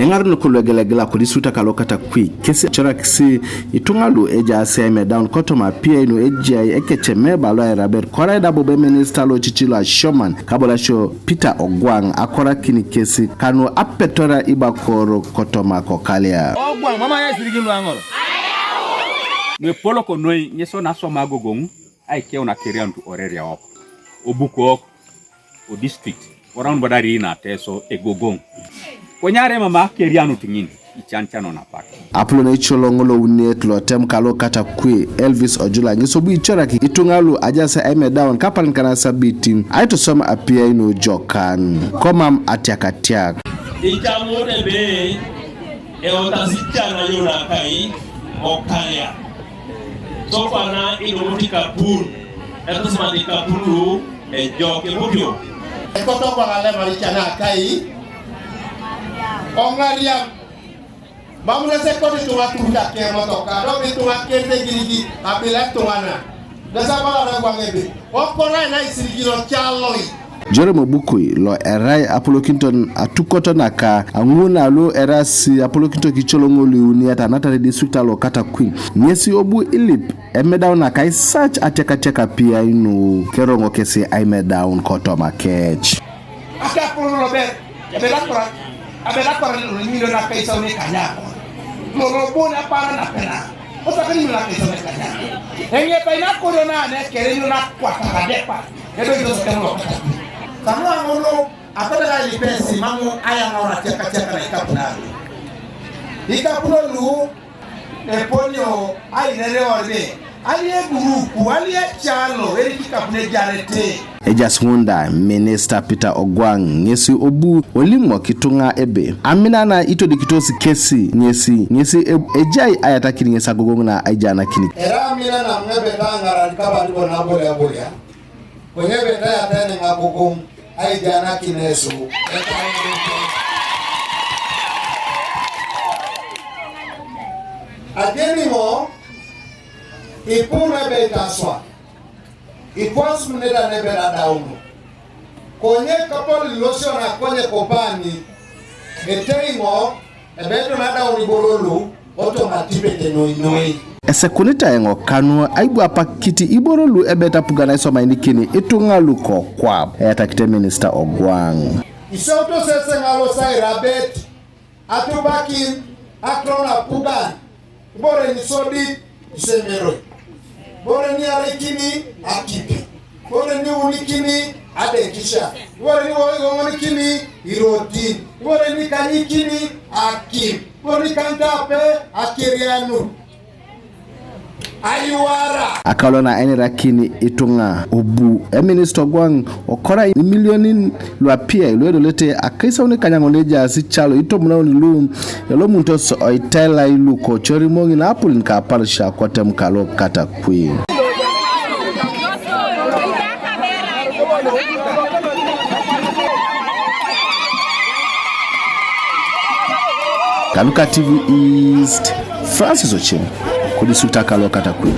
engar no kulegelegela ko disuta kalokata kwi kesi chara kisi itungalu eja seme down kotoma pia ino eja ekecheme balo Robert kora da bobe minister lo chichila Shoman kabola sho Peter Ogwang akora kini kesi kanu apetora ibakoro kotoma kokalia Ogwang mama ya ISIRIGIN angolo ne polo ko noi nyeso na so magogong ai ke ona keriantu oreria oko obuko oko o district oran bodari na teso egogong konyare mama kerianu tingini ichanchano na paka aplo na cholongolo unet lo tem kalo kata kwe Elvis Ojula ngisobu ichora ki itungalu ajasa aime down kapal kana sabitin aito soma apia ino jokan komam atiakatiak ichamore be e otasichana yona kai okaya sofana ino mutika pur eto sema tika puru e joke budio EKOTOI ngale marichana kai ongaria mamuna se koti tunga tunda ke motoka do bitunga kende girigi apila tungana dasa bala na ngebe okora na ISIRIGIN lo chaloi Jerome Bukui lo erai Apollo Kinton atukoto naka anguna lo erasi Apollo Kinton kicholongoli uniata natare district lo kata queen nyesi obu ilip emedown naka search ateka pia inu kerongo kesi aimedown kotoma kech aka Apollo Robert abelakora nilo na kaisa une kanyako morobona para na pena osakani na kaisa une kanyako enge paina corona ne kereno na kwata depa edo ndo skemo kama ngolo apata ile pesi mamu aya ngora cheka na ikapulo lu eponyo ai nereworde ali grupu ali chalo eri kikapune jarete Ejasmunda Minister Peter Ogwang nyesi obu olimo kitunga ebe amina na ito dikitosi kesi nyesi ejai ayatakini nyesa gogongna ajana kini era amina na ngebe tangara dikaba ndiko na abolia kwenye beta ya tene ngagogong ajana kinesu ajenimo ipume beta swa Ipwas muneda nebera dauno. Konye kapoli losio na konye kopani. Eteimo, ebeto na dauni borolu, otomatipe tenoi. Esekunita yengo kanu aibu apakiti iborolu ebeta pugana isoma inikini itungalu kwa eyatakite Minister Ogwang. Isoto sese ngalo sai rabet, atubakin, akrona pugan, ibore nisodi, isemero. Bore ni alikini akipi. Bore ni unikini adekisha. Bore ni unikini iroti. Bore ni kanikini akip. Bore ni kantape akirianu. Ayuara. Akalona ene rakini itunga obu. Minister Ogwang okora milioni lwa pia iluedo lete akaisa unikanyangoleja si chalo ito muna unilu yalo muntoso oitela ilu kochori mongi na apuli nika aparisha kwa temkalo kata kwi. Kaluka TV East Francis Ocheng kudisuta kalo kata kwi.